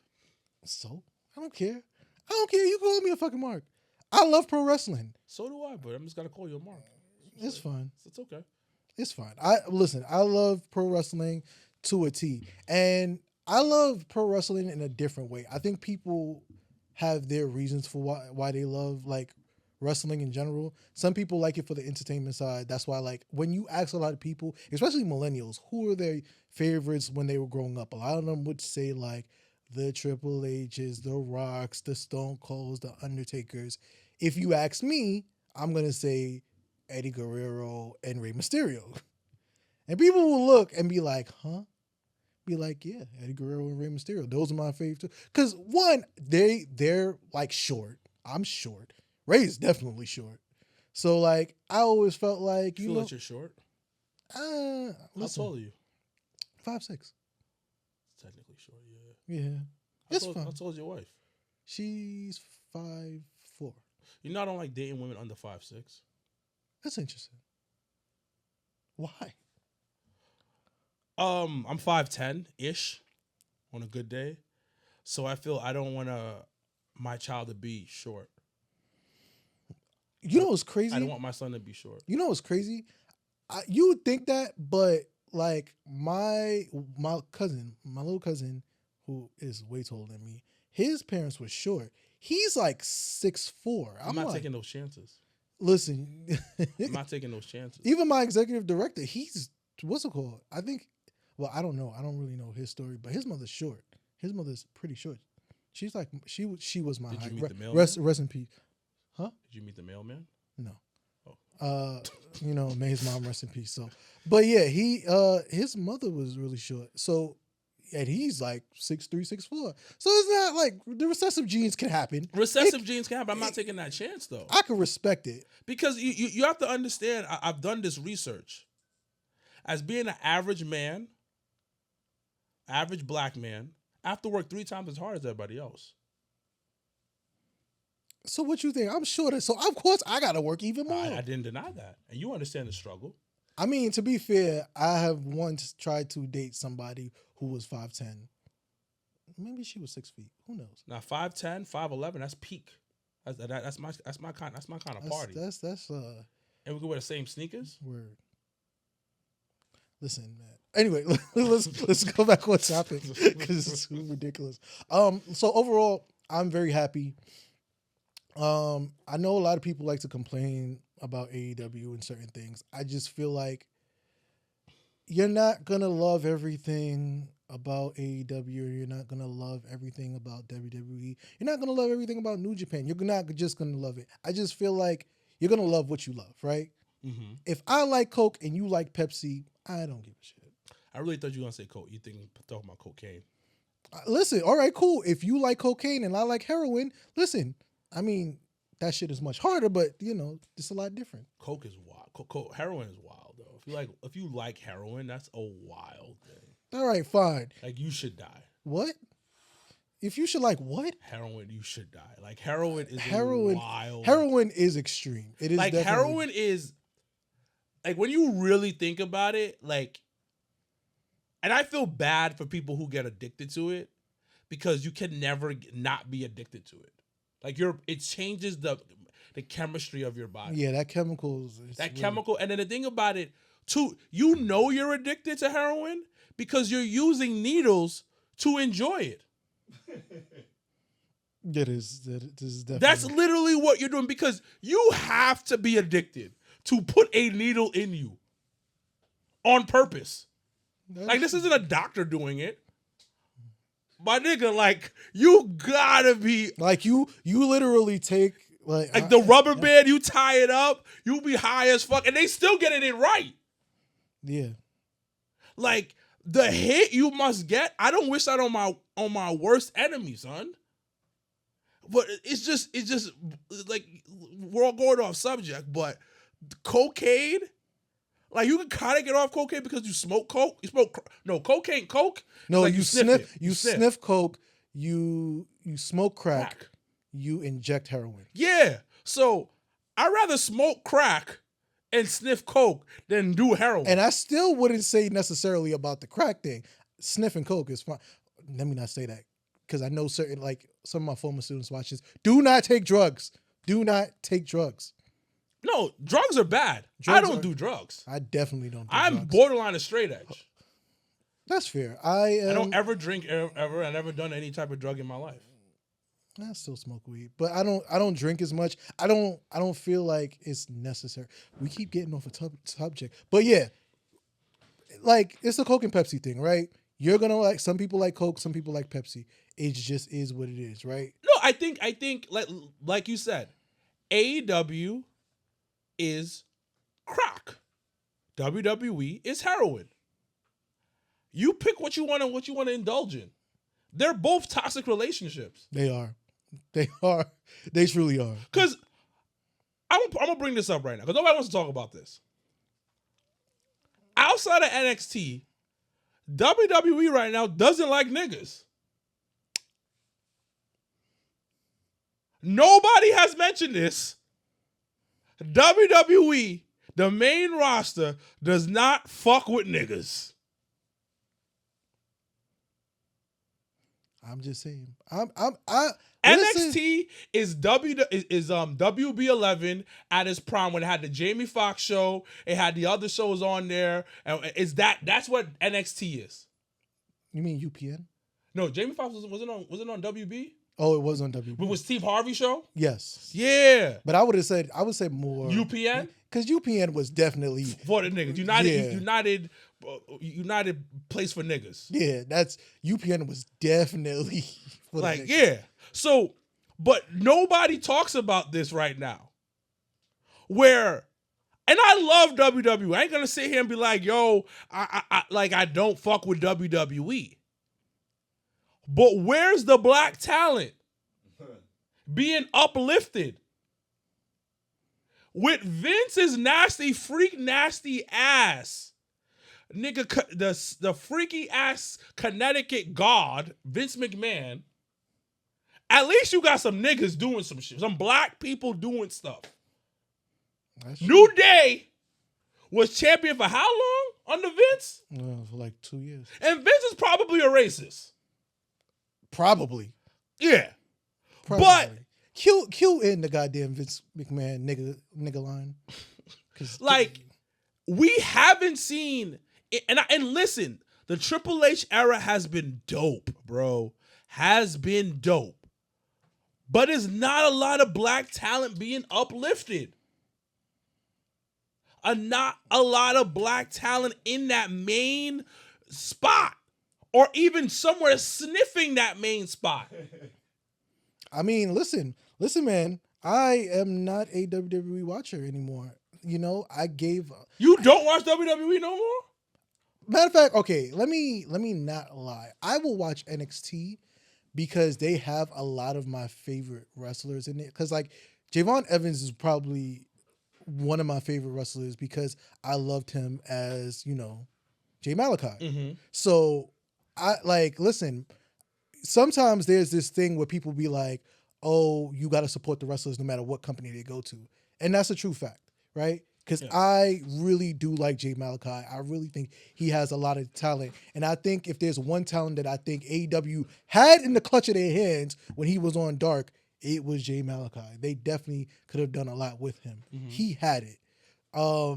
So I don't care. I don't care. You call me a fucking mark. I love pro wrestling. So do I, but I'm just gonna call you a mark. It's fine. It's okay. It's fine. I love pro wrestling to a T, and I love pro wrestling in a different way. I think people have their reasons for why they love like wrestling in general. Some people like it for the entertainment side. That's why, like, when you ask a lot of people, especially millennials, who are their favorites when they were growing up, a lot of them would say like the Triple H's, the Rocks, the Stone Colds, the Undertakers. If you ask me, I'm gonna say Eddie Guerrero and Rey Mysterio. And people will look and be like, huh? Be like, yeah, Eddie Guerrero and Rey Mysterio. Those are my favorite too. Because one, they're like short. I'm short. Ray is definitely short. So like I always felt like you feel that you're short. How tall are you? 5'6". Technically short, yeah. Yeah. How tall is your wife? She's 5'4". You know I don't like dating women under 5'6". That's interesting. Why? I'm 5'10" on a good day. So I feel I don't want my child to be short. You know what's crazy? I don't want my son to be short. You know what's crazy? You would think that, but like my little cousin, who is way taller than me, his parents were short. He's like 6'4". I'm not taking those chances. Listen, I'm not taking those chances. Even my executive director, he's what's it called? I think. Well, I don't know. I don't really know his story, but his mother's short. His mother's pretty short. She's like she was my height. Did you meet the mailman? Rest in peace. Huh? Did you meet the mailman? No. Oh. May his mom rest in peace. So, but yeah, his mother was really short. So, and he's like 6'3", 6'4". So it's not like the recessive genes can happen. Recessive genes can happen. I'm not taking that chance though. I can respect it because you have to understand. I've done this research. As being an average man, average black man, I have to work 3 times as hard as everybody else. So what you think? I'm shorter, so of course I gotta work even more. I didn't deny that, and you understand the struggle. I mean, to be fair, I have once tried to date somebody who was 5'10". Maybe she was 6 feet. Who knows? Now 5'10", 5'11", that's peak. That's my kind of party. That's and we can wear the same sneakers. Word. Listen, man. Anyway, let's go back on topic because it's ridiculous. So overall, I'm very happy. I know a lot of people like to complain about AEW and certain things. I just feel like you're not gonna love everything about AEW. You're not gonna love everything about WWE. You're not gonna love everything about New Japan. You're not just gonna love it. I just feel like you're gonna love what you love, right? Mm-hmm. If I like Coke and you like Pepsi, I don't give a shit. I really thought you were gonna say Coke. You talking about cocaine? Listen, all right, cool. If you like cocaine and I like heroin, listen. I mean, that shit is much harder, but it's a lot different. Coke is wild. Heroin is wild though. If you like heroin, that's a wild thing. All right, fine. Like you should die. What? If you should like what? Heroin, you should die. Like heroin is wild. Heroin is extreme. It is like heroin is like when you really think about it, like, and I feel bad for people who get addicted to it because you can never not be addicted to it. Like it changes the chemistry of your body. Yeah, that chemical. Chemical, and then the thing about it too, you're addicted to heroin because you're using needles to enjoy it. That is definitely. That's literally what you're doing because you have to be addicted to put a needle in you on purpose. Like this isn't a doctor doing it. My nigga, like, you gotta be... Like, you literally take... Like the rubber band, you tie it up, you be high as fuck, and they still get it in right. Yeah. Like, the hit you must get. I don't wish that on my worst enemy, son. But it's just like we're all going off subject, but cocaine, like you can kind of get off cocaine because you smoke coke. You smoke cocaine, coke. No, like you sniff coke, you smoke crack, you inject heroin. Yeah. So I'd rather smoke crack and sniff coke than do heroin. And I still wouldn't say necessarily about the crack thing. Sniffing coke is fine. Let me not say that, because I know certain, like some of my former students watch this. Do not take drugs. Do not take drugs. No, drugs are bad. I don't do drugs. I definitely don't do I'm drugs. borderline a straight edge. That's fair. I don't ever drink ever. I never done any type of drug in my life. I still smoke weed, but I don't drink as much. I don't feel like it's necessary. We keep getting off a subject, but yeah, like it's a Coke and Pepsi thing, right? You're gonna like, some people like Coke, some people like Pepsi. It just is what it is, right? No, I think like you said, AEW is crack. WWE is heroin. You pick what you want to indulge in. They're both toxic relationships. They are. They truly are. Because I'm gonna bring this up right now because nobody wants to talk about this. Outside of NXT, WWE right now doesn't like niggas. Nobody has mentioned this. WWE, the main roster, does not fuck with niggas. I'm just saying. NXT is WB11 at its prime when it had the Jamie Foxx show. It had the other shows on there, and that's what NXT is. You mean UPN? No, Jamie Foxx wasn't on WB. Oh, it was on WB. It was Steve Harvey show. Yes. Yeah. But I would say more UPN, because UPN was definitely for the niggas. United place for niggas. Yeah, that's UPN was definitely for the niggas. Yeah. So, but nobody talks about this right now. And I love WWE. I ain't gonna sit here and be like, yo, I don't fuck with WWE. But where's the black talent being uplifted? With Vince's nasty ass, nigga, the freaky ass Connecticut god, Vince McMahon, at least you got some niggas doing some shit. Some black people doing stuff. New Day was champion for how long under Vince? For like 2 years. And Vince is probably a racist. Probably. Yeah. Probably. But Q in the goddamn Vince McMahon nigga line. Like, we haven't seen and listen, the Triple H era has been dope, bro. Has been dope. But it's not a lot of black talent being uplifted. Not a lot of black talent in that main spot. Or even somewhere sniffing that main spot. I mean, listen, man. I am not a WWE watcher anymore. You know, I gave up. You don't watch WWE no more? Matter of fact, okay, let me not lie. I will watch NXT because they have a lot of my favorite wrestlers in it. Because like Javon Evans is probably one of my favorite wrestlers because I loved him as, you know, Jay Malachi. Mm-hmm. So I like, listen, sometimes there's this thing where people be like, oh, you got to support the wrestlers no matter what company they go to. And that's a true fact, right? Because I really do like Jay Malachi. I really think he has a lot of talent. And I think if there's one talent that I think AEW had in the clutch of their hands when he was on Dark, it was Jay Malachi. They definitely could have done a lot with him. Mm-hmm. He had it. I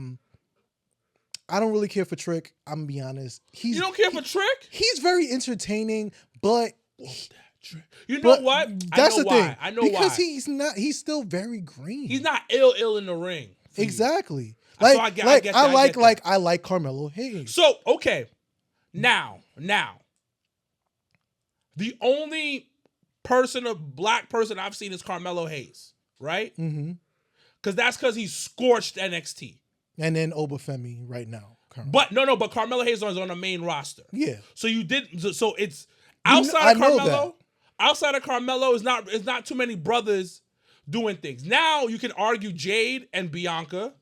don't really care for Trick. I'm going to be honest. You don't care for Trick? He's very entertaining, but... You know what? That's the thing. I know why. Because he's still very green. He's not ill in the ring. Exactly. Like, I like Carmelo Hayes. So, okay. Now, the only black person I've seen is Carmelo Hayes, right? Mm-hmm. Because that's because he scorched NXT. And then Obafemi right now. currently. But Carmelo Hayes is on the main roster. Yeah. So you did. So it's I outside of know Carmelo. that. Outside of Carmelo is not too many brothers doing things. Now you can argue Jade and Bianca,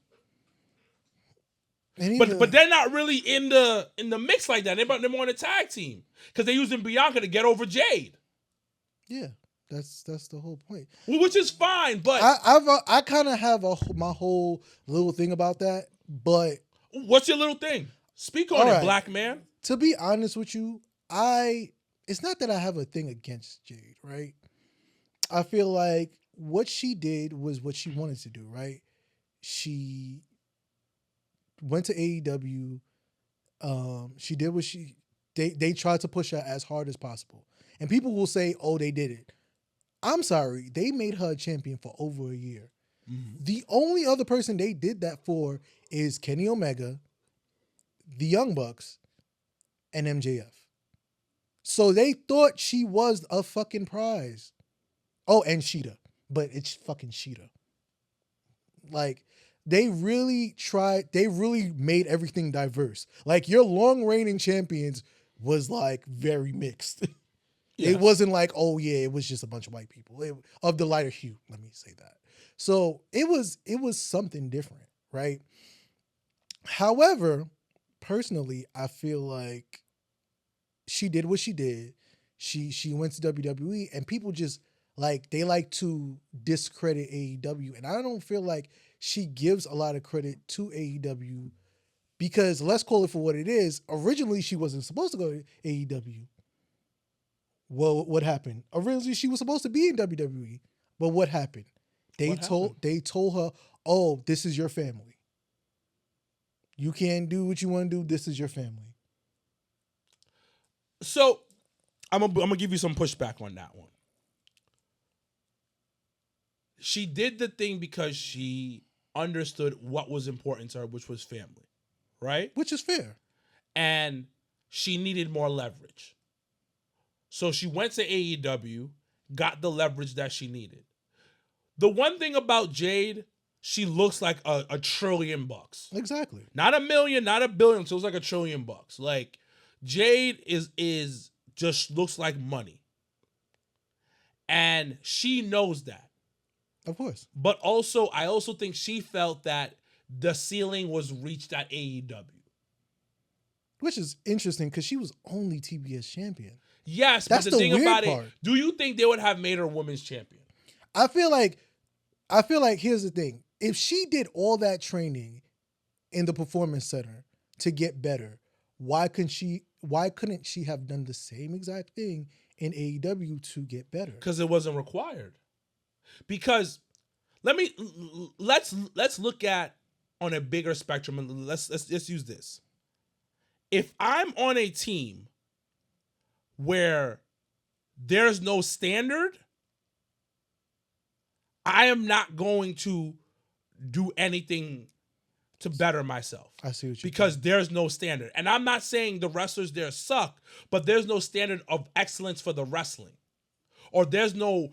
but they're not really in the mix like that. They're more on a tag team because they're using Bianca to get over Jade. Yeah, that's the whole point. Well, which is fine, but I kind of have my whole little thing about that. But what's your little thing? Speak on it, black man. To be honest with you, it's not that I have a thing against Jade, right? I feel like what she did was what she wanted to do, right? She went to AEW. She did what they tried to push her as hard as possible. And people will say, oh, they did it. I'm sorry. They made her a champion for over a year. Mm-hmm. The only other person they did that for is Kenny Omega, the Young Bucks, and MJF. So they thought she was a fucking prize. Oh, and Sheeta. But it's fucking Sheeta. Like, they really made everything diverse. Like, your long reigning champions was like very mixed. Yes. It wasn't like, oh yeah, it was just a bunch of white people of the lighter hue. Let me say that. So it was something different, right? However, personally, I feel like she did what she did. She went to WWE, and people just they like to discredit AEW, and I don't feel like she gives a lot of credit to AEW because let's call it for what it is. Originally, she wasn't supposed to go to AEW. Well, what happened? Originally, she was supposed to be in WWE, but what happened? They told her, "Oh, this is your family. You can't do what you want to do. This is your family." So, I'm gonna give you some pushback on that one. She did the thing because she understood what was important to her, which was family, right? Which is fair. And she needed more leverage. So she went to AEW, got the leverage that she needed. The one thing about Jade, she looks like a $1 trillion. Exactly. Not $1 million, not $1 billion. So it's like $1 trillion. Like, Jade is just looks like money. And she knows that. Of course. But also, I also think she felt that the ceiling was reached at AEW. Which is interesting because she was only TBS champion. Yes, that's but the thing about part. It, do you think they would have made her women's champion? I feel like here's the thing. If she did all that training in the performance center to get better, why couldn't she have done the same exact thing in AEW to get better? Because it wasn't required. Because let's look at on a bigger spectrum, and let's use this. If I'm on a team where there's no standard, I am not going to do anything to better myself. I see what you because there's no standard. And I'm not saying the wrestlers there suck, but there's no standard of excellence for the wrestling. Or there is no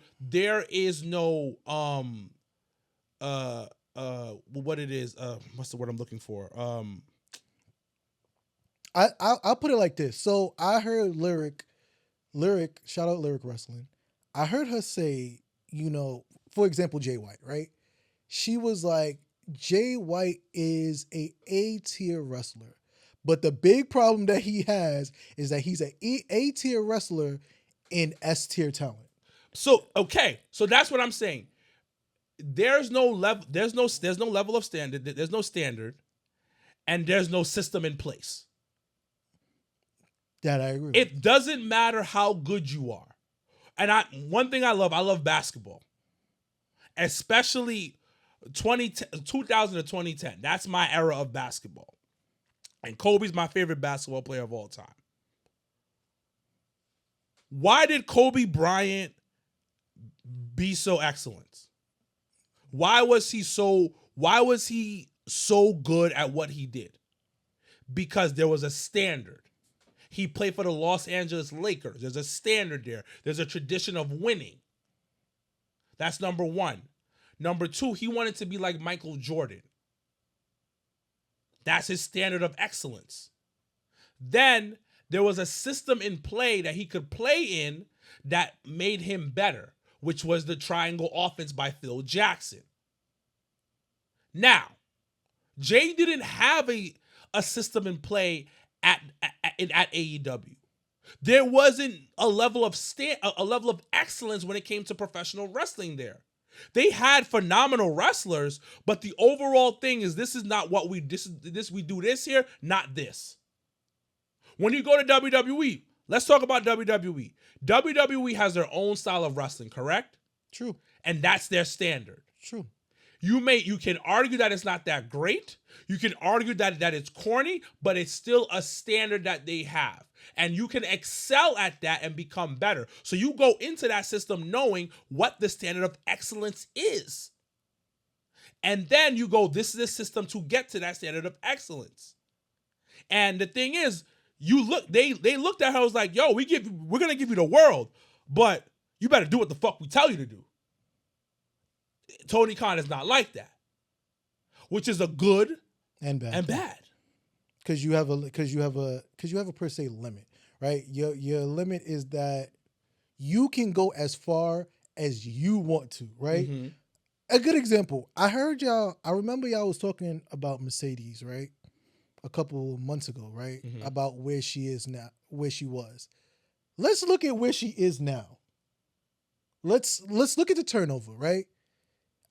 what it is, what's the word I'm looking for? I'll put it like this. So I heard Lyric, shout out Lyric Wrestling. I heard her say, for example, Jay White, right? She was like, Jay White is a tier wrestler. But the big problem that he has is that he's a A-tier wrestler in S-tier talent. So, okay. So that's what I'm saying. There's no level of standard, there's no standard, and there's no system in place. That I agree with. It doesn't matter how good you are. And one thing I love basketball. Especially 2000 to 2010. That's my era of basketball. And Kobe's my favorite basketball player of all time. Why did Kobe Bryant be so excellent? Why was he so good at what he did? Because there was a standard. He played for the Los Angeles Lakers. There's a standard there. There's a tradition of winning. That's number one. Number two, he wanted to be like Michael Jordan. That's his standard of excellence. Then there was a system in play that he could play in that made him better, which was the triangle offense by Phil Jackson. Now, Jay didn't have a system in play at AEW. There wasn't a level of excellence when it came to professional wrestling there. They had phenomenal wrestlers, but the overall thing is this is not what we we do this here, not this. When you go to WWE, let's talk about WWE. WWE has their own style of wrestling, correct? True. And that's their standard. True. You can argue that it's not that great. You can argue that it's corny, but it's still a standard that they have. And you can excel at that and become better. So you go into that system knowing what the standard of excellence is. And then you go, this is a system to get to that standard of excellence. And the thing is, they looked at her, was like, yo, we're gonna give you the world, but you better do what the fuck we tell you to do. Tony Khan is not like that, which is a good and bad. Because you have a per se limit, right? Your limit is that you can go as far as you want to, right? Mm-hmm. A good example. I remember y'all was talking about Mercedes, right? A couple months ago, right? Mm-hmm. About where she is now, where she was. Let's look at where she is now. Let's look at the turnover, right?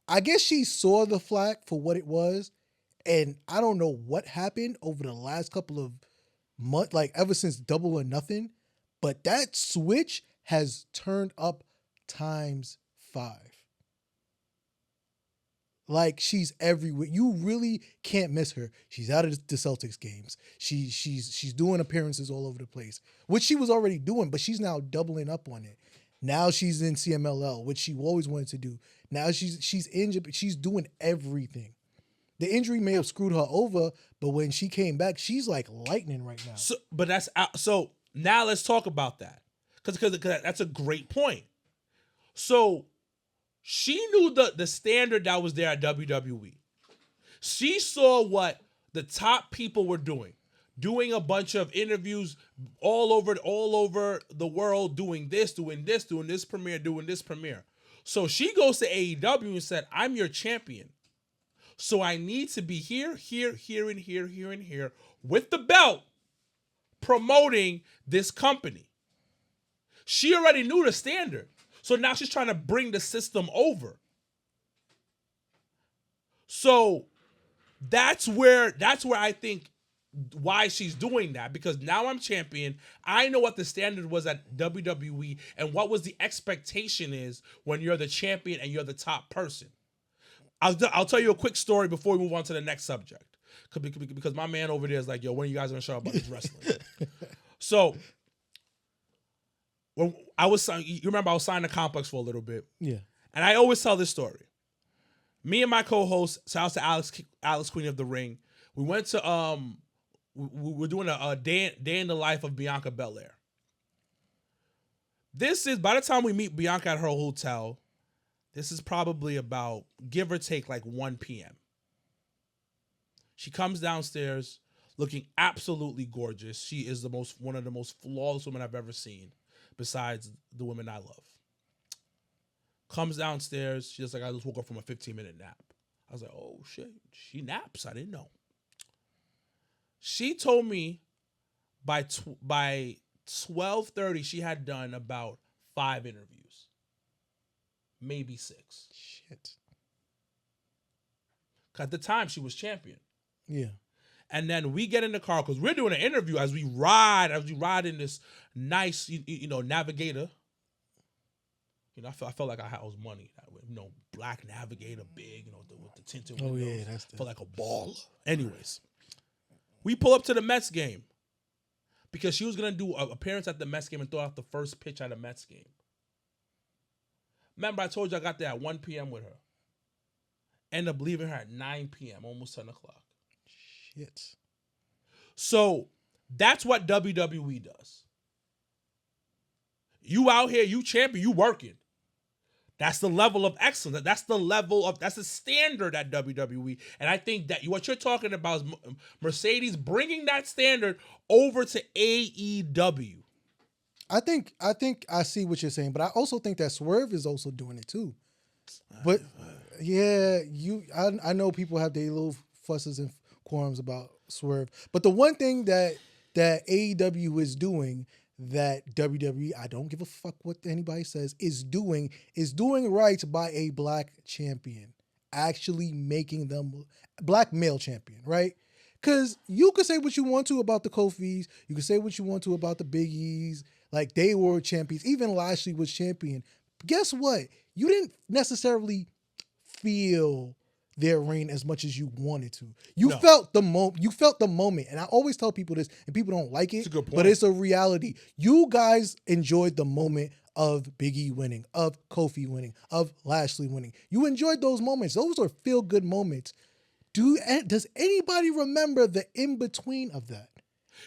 I guess she saw the flack for what it was, and I don't know what happened over the last couple of months, like ever since Double or Nothing, but that switch has turned up times 5. Like, she's everywhere. You really can't miss her. She's out of the Celtics games. She's doing appearances all over the place, which she was already doing, but she's now doubling up on it. Now she's in CMLL, which she always wanted to do. Now she's injured, but she's doing everything. The injury may have screwed her over, but when she came back, she's like lightning right now. So now let's talk about that, because that's a great point. So she knew the standard that was there at WWE. She saw what the top people were doing a bunch of interviews all over the world, doing this premiere. So she goes to AEW and said, I'm your champion. So I need to be here, and here with the belt promoting this company. She already knew the standard. So now she's trying to bring the system over. So that's where I think why she's doing that, because now I'm champion. I know what the standard was at WWE and what was the expectation is when you're the champion and you're the top person. I'll tell you a quick story before we move on to the next subject, because my man over there is like, yo, when are you guys gonna show up about this wrestling? So when you remember I was signed to Complex for a little bit, Yeah. and I always tell this story. Me and my co-host, shout out to Alex Queen of the Ring, we went to we're doing a day in the life of Bianca Belair. This is, by the time we meet Bianca at her hotel, this is probably about, give or take, like 1 p.m. She comes downstairs looking absolutely gorgeous. She is one of the most flawless women I've ever seen, besides the women I love. Comes downstairs. She's just like, I just woke up from a 15-minute nap. I was like, oh shit, she naps? I didn't know. She told me by 12:30 she had done about 5 interviews, maybe 6. Shit. At the time she was champion. Yeah. And then we get in the car because we're doing an interview as we ride in this nice, Navigator. I felt like I was money. Black Navigator, big, with the tinted windows. Oh yeah, that's felt like a baller. Anyways, we pull up to the Mets game because she was gonna do an appearance at the Mets game and throw out the first pitch at a Mets game. Remember, I told you I got there at 1 p.m. with her. End up leaving her at 9 p.m., almost 10 o'clock. Shit. So that's what WWE does. You out here, you champion, you working. That's the level of excellence. That's the standard at WWE. And I think that what you're talking about is Mercedes bringing that standard over to AEW. I think I see what you're saying, but I also think that Swerve is also doing it too. But yeah, I know people have their little fusses and qualms about Swerve, but the one thing that AEW is doing that WWE, I don't give a fuck what anybody says, is doing right by a black champion, actually making them black male champion, right? Because you could say what you want to about the Kofis, you could say what you want to about the Biggies, like they were champions. Even Lashley was champion. But guess what? You didn't necessarily feel their reign as much as you wanted to. You felt the moment. And I always tell people this, and people don't like it, but it's a reality. You guys enjoyed the moment of Big E winning, of Kofi winning, of Lashley winning. You enjoyed those moments. Those are feel-good moments. Does anybody remember the in-between of that?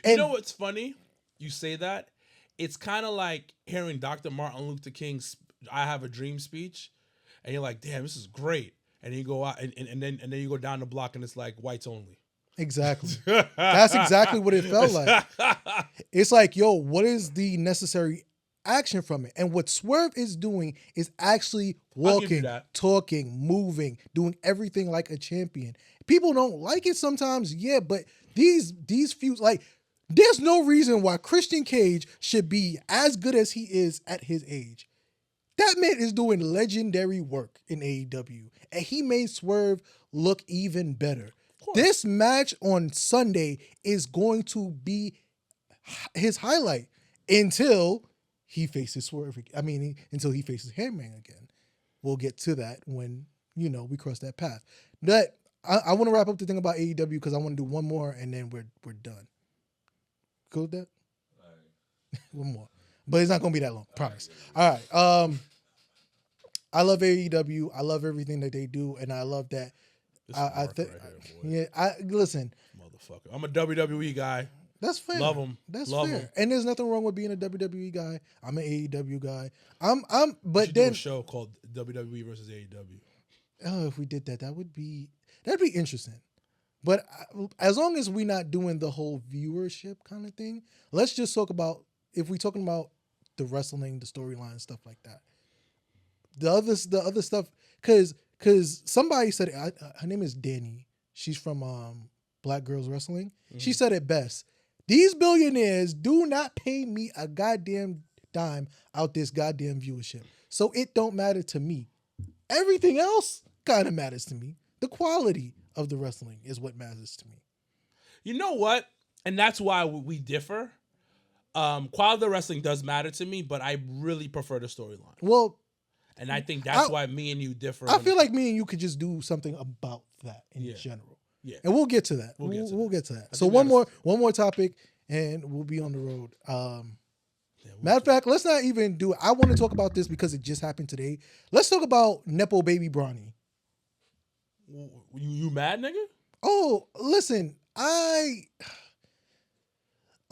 You know what's funny? You say that. It's kind of like hearing Dr. Martin Luther King's I Have a Dream speech, and you're like, damn, this is great. And then you go out and then you go down the block and it's like whites only. Exactly. That's exactly what it felt like. It's like, yo, what is the necessary action from it? And what Swerve is doing is actually walking, talking, moving, doing everything like a champion. People don't like it sometimes, yeah, but these feuds, like, there's no reason why Christian Cage should be as good as he is at his age. That man is doing legendary work in AEW, and he made Swerve look even better. This match on Sunday is going to be his highlight until he faces Swerve. Until he faces Hangman again. We'll get to that when, we cross that path. But I want to wrap up the thing about AEW because I want to do one more, and then we're done. Cool with that? All right. One more. But it's not going to be that long, promise. All right. I love AEW. I love everything that they do, and I love that. Listen, motherfucker. I'm a WWE guy. That's fair. Love them. That's love fair. Them. And there's nothing wrong with being a WWE guy. I'm an AEW guy. But do a show called WWE versus AEW. Oh, if we did that, that'd be interesting. But as long as we're not doing the whole viewership kind of thing, let's just talk about, if we're talking about the wrestling, the storyline, stuff like that. The other stuff, because somebody said it, her name is Danny. She's from Black Girls Wrestling. Mm-hmm. She said it best. These billionaires do not pay me a goddamn dime out this goddamn viewership. So it don't matter to me. Everything else kind of matters to me. The quality of the wrestling is what matters to me. You know what? And that's why we differ. Quality of the wrestling does matter to me, but I really prefer the storyline. Well, and I think that's why me and you differ. I feel like me and you could just do something about that in general. Yeah. And we'll get to that. We'll get to that. So one more topic and we'll be on the road. Matter of fact, let's not even do it. I want to talk about this because it just happened today. Let's talk about Nepo baby Bronny. You mad, nigga? Oh, listen,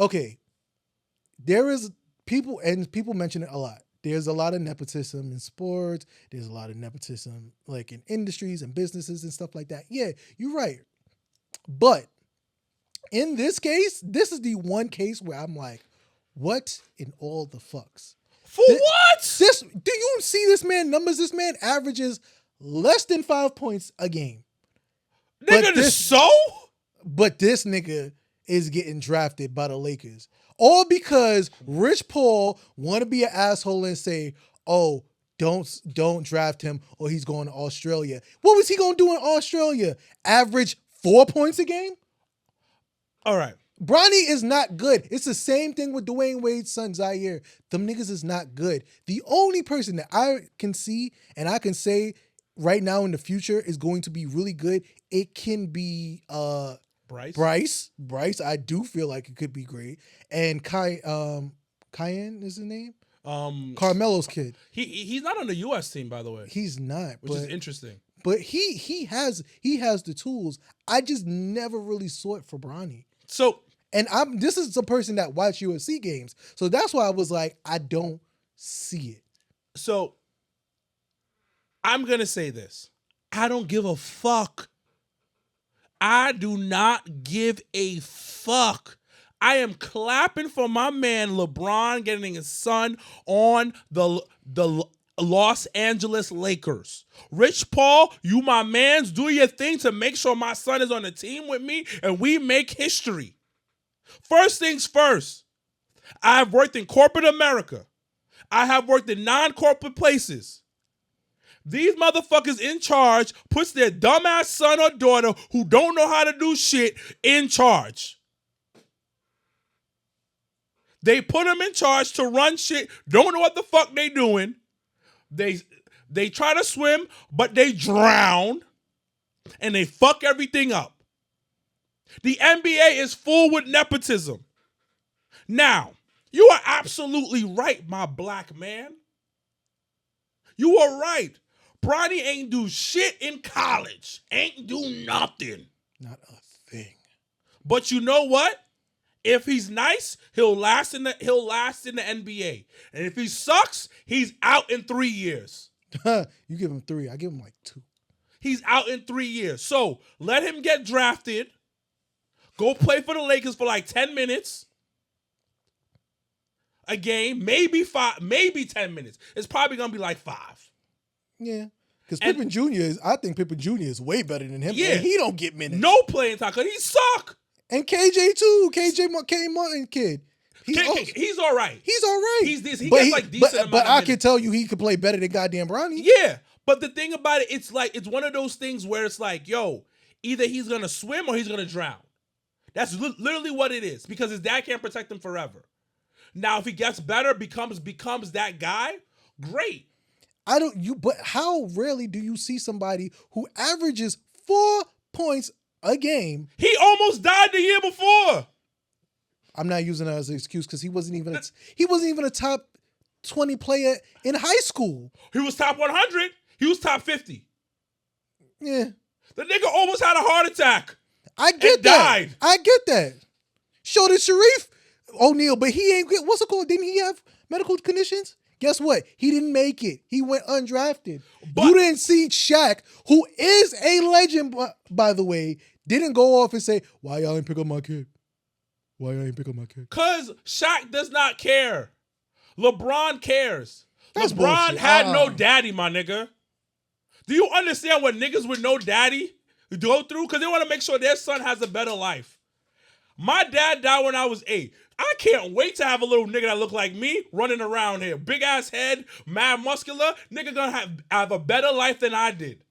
okay. There is people mention it a lot. There's a lot of nepotism in sports. There's a lot of nepotism like in industries and businesses and stuff like that. Yeah, you're right. But in this case, this is the one case where I'm like, what in all the fucks? What? Do you see this man numbers? This man averages less than 5 points a game. Nigga, But this nigga is getting drafted by the Lakers. All because Rich Paul want to be an asshole and say, oh, don't draft him or he's going to Australia. What was he going to do in Australia? Average 4 points a game? All right. Bronny is not good. It's the same thing with Dwayne Wade's son, Zaire. Them niggas is not good. The only person that I can see and I can say right now in the future is going to be really good, it can be Bryce. I do feel like it could be great. And Cayenne is his name? Carmelo's kid. He's not on the US team, by the way. He's not. Which is interesting. But he has the tools. I just never really saw it for Bronny. And this is a person that watched UFC games. So that's why I was like, I don't see it. So I'm going to say this. I don't give a fuck. I do not give a fuck. I am clapping for my man LeBron getting his son on the Los Angeles Lakers. Rich Paul, you my mans, do your thing to make sure my son is on the team with me and we make history. First things first, I have worked in corporate America. I have worked in non-corporate places. These motherfuckers in charge puts their dumbass son or daughter who don't know how to do shit in charge. They put them in charge to run shit, don't know what the fuck they doing. They try to swim, but they drown, and they fuck everything up. The NBA is full with nepotism. Now, you are absolutely right, my black man. You are right. Bronny ain't do shit in college. Ain't do nothing. Not a thing. But you know what? If he's nice, he'll last in the NBA. And if he sucks, he's out in 3 years. You give him 3. I give him like 2. He's out in 3 years. So let him get drafted. Go play for the Lakers for like 10 minutes. A game, maybe 5, maybe 10 minutes. It's probably gonna be like 5. Yeah. Because Pippen Jr. I think Pippen Jr. is way better than him. Yeah. And he don't get minutes. No playing time, because he suck. And KJ too. K Martin kid. He's all right. He's all right. He gets like decent amount But of I minutes. can tell you he could play better than goddamn Bronny. Yeah. But the thing about it, it's one of those things where it's like, yo, either he's gonna swim or he's gonna drown. That's literally what it is, because his dad can't protect him forever. Now, if he gets better, becomes that guy, great. But how rarely do you see somebody who averages 4 points a game? He almost died the year before. I'm not using that as an excuse because he wasn't even a top 20 player in high school. He was top 100. He was top 50. Yeah. The nigga almost had a heart attack. I get that. Died. I get that. So did Sharif O'Neal, but he ain't get, what's it called? Didn't he have medical conditions? Guess what? He didn't make it. He went undrafted. But you didn't see Shaq, who is a legend, by the way, didn't go off and say, why y'all ain't pick up my kid? Why y'all ain't pick up my kid? Because Shaq does not care. LeBron cares. That's LeBron bullshit. had no daddy, my nigga. Do you understand what niggas with no daddy go through? Because they want to make sure their son has a better life. My dad died when I was 8. I can't wait to have a little nigga that look like me running around here. Big ass head, mad muscular. Nigga gonna have a better life than I did.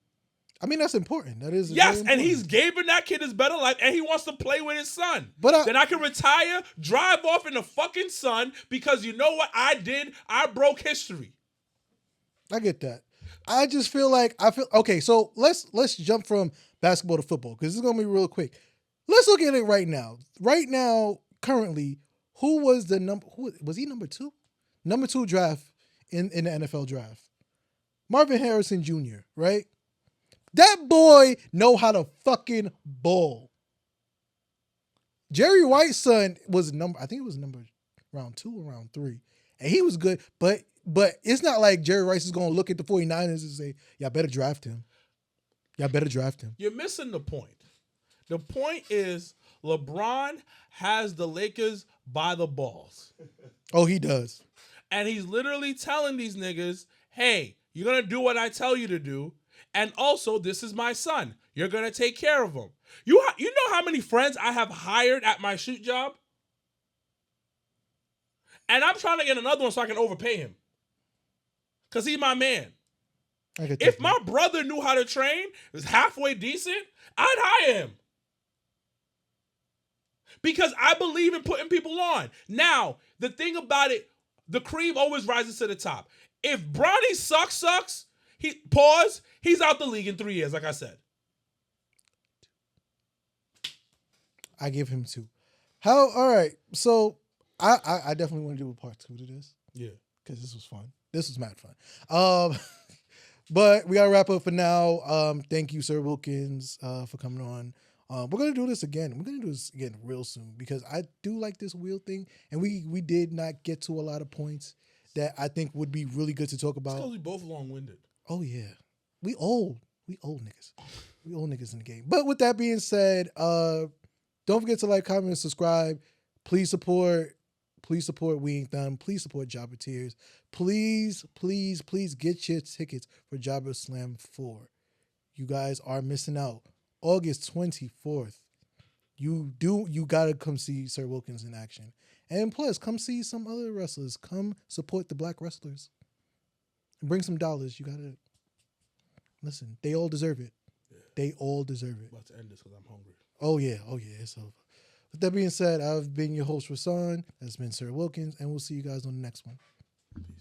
I mean, that's important. That is yes, and he's giving that kid his better life, and he wants to play with his son. But then I can retire, drive off in the fucking sun, because you know what I did? I broke history. I get that. I just feel okay. So let's jump from basketball to football, because it's gonna be real quick. Let's look at it right now. Right now, currently, who was he number 2? Number 2 draft in the NFL draft. Marvin Harrison Jr., right? That boy know how to fucking ball. Jerry White's son was I think it was number round 2 or round 3. And he was good, but it's not like Jerry Rice is gonna look at the 49ers and say, y'all better draft him. Y'all better draft him. You're missing the point. The point is LeBron has the Lakers by the balls. Oh, he does. And he's literally telling these niggas, hey, you're going to do what I tell you to do. And also, this is my son. You're going to take care of him. You know how many friends I have hired at my shoot job? And I'm trying to get another one so I can overpay him. Because he's my man. If my brother knew how to train, was halfway decent, I'd hire him. Because I believe in putting people on. Now, the thing about it, the cream always rises to the top. If Bronny sucks, he's out the league in 3 years, like I said. I give him 2. All right. So I definitely want to do a part 2 to this. Yeah. Because this was fun. This was mad fun. But we got to wrap up for now. Thank you, Sir Wilkins, for coming on. We're going to do this again. We're going to do this again real soon, because I do like this wheel thing. And we did not get to a lot of points that I think would be really good to talk about. It's because we both long-winded. Oh, yeah. We old. We old niggas. We old niggas in the game. But with that being said, don't forget to like, comment, and subscribe. Please support. Please support We Ain't Them. Please support Jabba Tears. Please, please, please get your tickets for Jabba Slam 4. You guys are missing out. August 24th. You gotta come see Sir Wilkins in action. And plus, come see some other wrestlers. Come support the black wrestlers. And bring some dollars. You gotta listen. They all deserve it. Yeah. They all deserve it. I'm about to end this because I'm hungry. Oh yeah, it's over. With that being said, I've been your host, Rasan. That's been Sir Wilkins, and we'll see you guys on the next one. Peace.